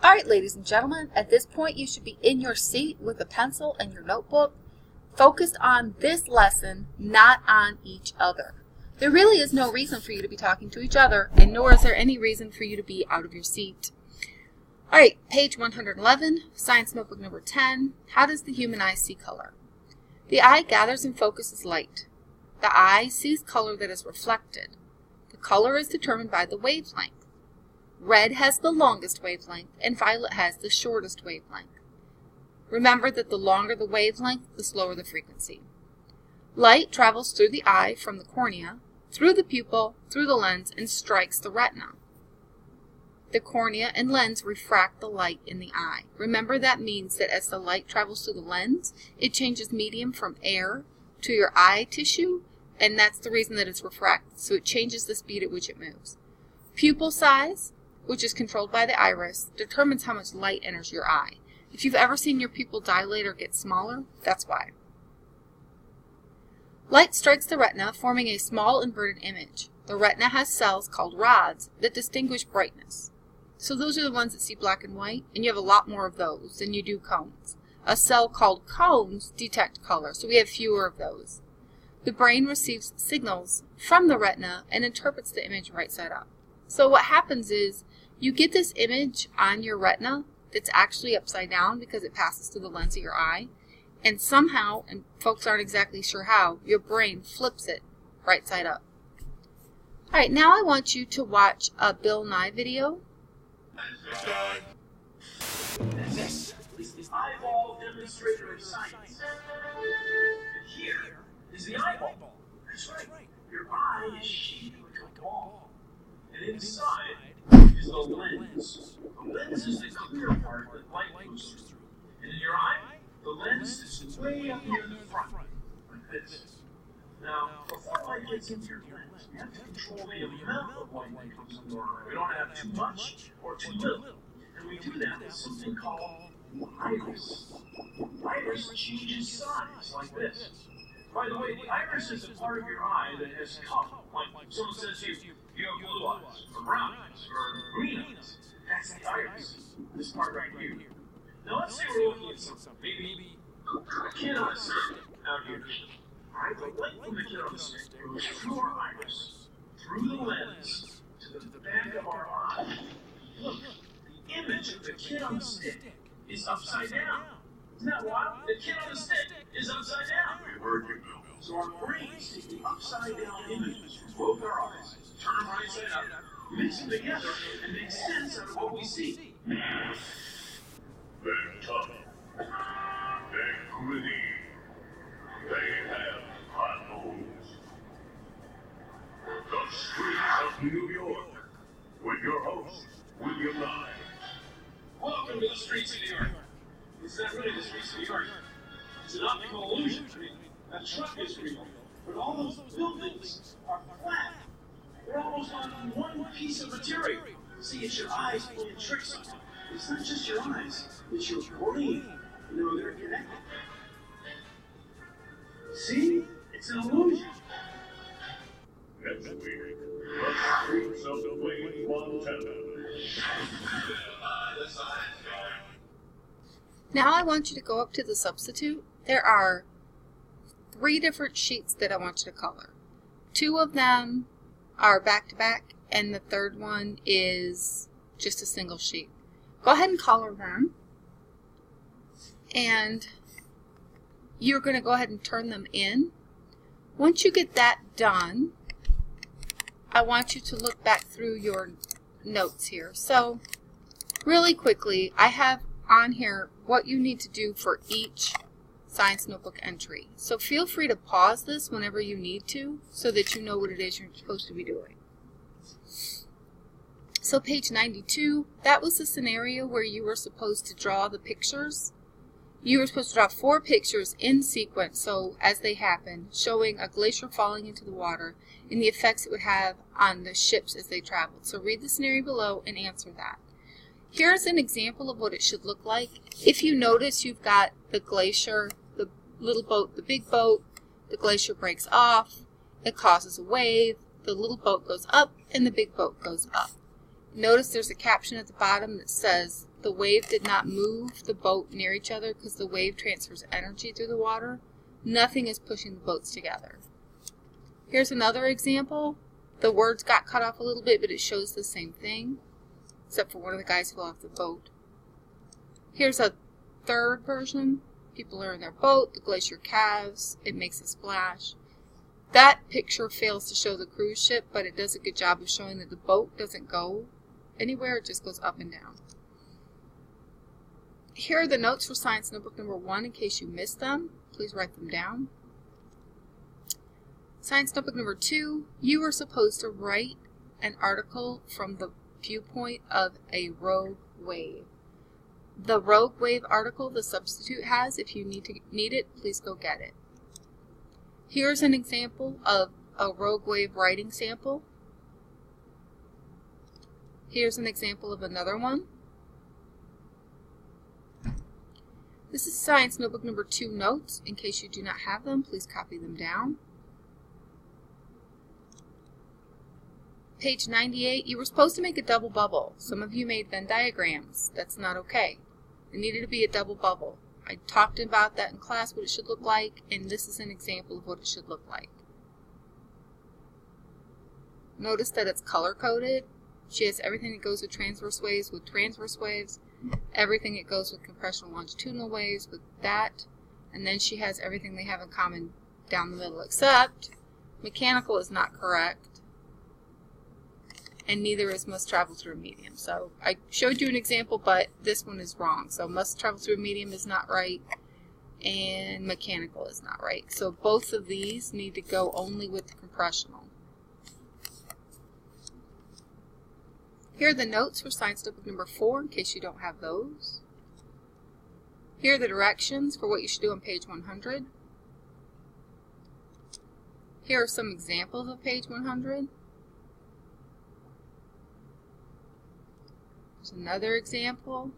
Alright, ladies and gentlemen, at this point you should be in your seat with a pencil and your notebook, focused on this lesson, not on each other. There really is no reason for you to be talking to each other, and nor is there any reason for you to be out of your seat. Alright, page 111, Science Notebook number 10. How does the human eye see color? The eye gathers and focuses light. The eye sees color that is reflected. The color is determined by the wavelength. Red has the longest wavelength, and violet has the shortest wavelength. Remember that the longer the wavelength, the slower the frequency. Light travels through the eye from the cornea, through the pupil, through the lens, and strikes the retina. The cornea and lens refract the light in the eye. Remember that means that as the light travels through the lens, it changes medium from air to your eye tissue, and that's the reason that it's refracted, so it changes the speed at which it moves. Pupil size, which is controlled by the iris, determines how much light enters your eye. If you've ever seen your pupil dilate or get smaller, that's why. Light strikes the retina, forming a small inverted image. The retina has cells called rods that distinguish brightness. So those are the ones that see black and white, and you have a lot more of those than you do cones. A cell called cones detect color, so we have fewer of those. The brain receives signals from the retina and interprets the image right side up. So what happens is you get this image on your retina that's actually upside down because it passes through the lens of your eye, and somehow, and folks aren't exactly sure how, your brain flips it right side up. Alright, now I want you to watch a Bill Nye video. This is the eyeball demonstrator of science. And here is the eyeball. That's right. Your eye is shaped like a ball. And inside is the lens. The lens is the clear part that light goes through. And in your eye, the lens is way up near the front, like this. Now, before light gets into your lens, we have to control the amount of light that comes into our eye. We don't have too much or too little. And we do that with something called the iris. The iris changes size like this. By the way, the iris is a part of your eye that has color. Like someone says to you, you have blue eyes, or brown eyes, or green eyes. That's the iris. This part right here. Now let's say we're looking at something. Maybe a kid on a stick out here. Alright, the light from the kid on the stick goes through our iris, through the lens, to the back of our eye. Look, the image of the kid on the stick is upside down. Isn't that wild? The kid on the stick is upside down. We heard you, Bill. So our brains take the upside down images from both our eyes, turn them right side up, mix them together, and make sense out of what we see. They're tough. They're gritty. They have high nose. The streets of New York, with your host, William Nye. Welcome to the streets of New York. It's not really the streets of New York. It's an optical illusion. I mean, a truck is real, but all those buildings are flat. They're almost on one piece of material. See, it's your eyes playing tricks on you. It's not just your eyes, it's your brain. You know, they're connected. See? It's an illusion. Next week, the streets of Wayne, Montana. Now I want you to go up to the substitute. There are 3 different sheets that I want you to color. 2 of them are back to back, and the third one is just a single sheet. Go ahead and color them, and you're going to go ahead and turn them in. Once you get that done, I want you to look back through your notes here. So really quickly, I have on here what you need to do for each science notebook entry. So feel free to pause this whenever you need to so that you know what it is you're supposed to be doing. So page 92, that was the scenario where you were supposed to draw the pictures. You were supposed to draw 4 pictures in sequence, so as they happen, showing a glacier falling into the water and the effects it would have on the ships as they traveled. So read the scenario below and answer that. Here's an example of what it should look like. If you notice, you've got the glacier, the little boat, the big boat, the glacier breaks off, it causes a wave, the little boat goes up, and the big boat goes up. Notice there's a caption at the bottom that says, the wave did not move the boat near each other because the wave transfers energy through the water. Nothing is pushing the boats together. Here's another example. The words got cut off a little bit, but it shows the same thing, except for one of the guys fell off the boat. Here's a third version. People are in their boat, the glacier calves, it makes a splash. That picture fails to show the cruise ship, but it does a good job of showing that the boat doesn't go anywhere, it just goes up and down. Here are the notes for Science Notebook number 1 in case you missed them. Please write them down. Science Notebook number 2, you are supposed to write an article from the viewpoint of a rogue wave. The rogue wave article the substitute has, if you need it, please go get it. Here's an example of a rogue wave writing sample. Here's an example of another one. This is Science Notebook number 2 notes. In case you do not have them, please copy them down. Page 98, you were supposed to make a double bubble. Some of you made Venn diagrams. That's not okay. It needed to be a double bubble. I talked about that in class, what it should look like, and this is an example of what it should look like. Notice that it's color-coded. She has everything that goes with transverse waves, everything that goes with compressional longitudinal waves with that, and then she has everything they have in common down the middle, except mechanical is not correct, and neither is must travel through a medium. So I showed you an example, but this one is wrong. So must travel through a medium is not right, and mechanical is not right. So both of these need to go only with the compressional. Here are the notes for Science Notebook number 4, in case you don't have those. Here are the directions for what you should do on page 100. Here are some examples of page 100. There's another example.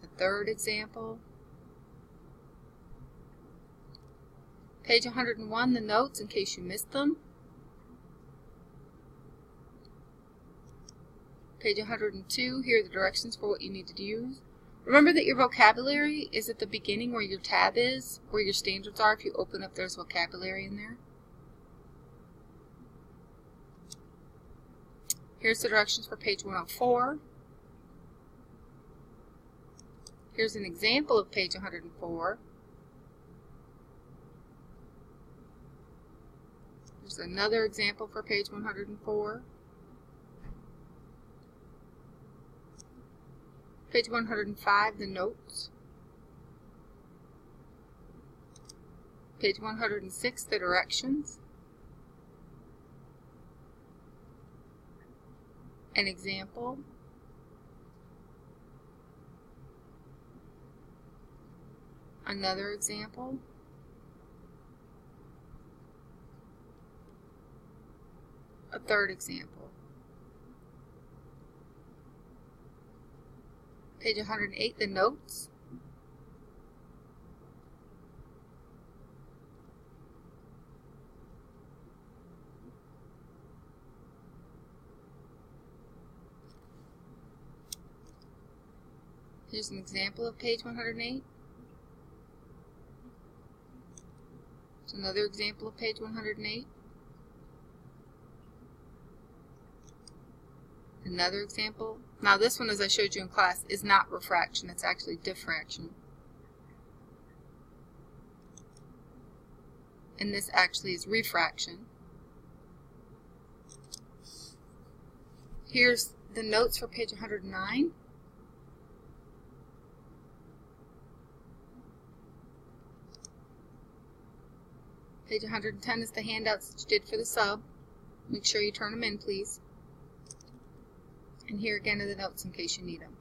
The third example. Page 101, the notes in case you missed them. Page 102, here are the directions for what you need to use. Remember that your vocabulary is at the beginning where your tab is, where your standards are. If you open up, there's vocabulary in there. Here's the directions for page 104. Here's an example of page 104. There's another example for page 104. Page 105, the notes. Page 106, the directions. An example. Another example. A third example. Page 108, the notes. Here's an example of page 108. Here's another example of page 108. Another example. Now this one, as I showed you in class, is not refraction, it's actually diffraction. And this actually is refraction. Here's the notes for page 109. Page 110 is the handouts that you did for the sub. Make sure you turn them in, please. And here again are the notes in case you need them.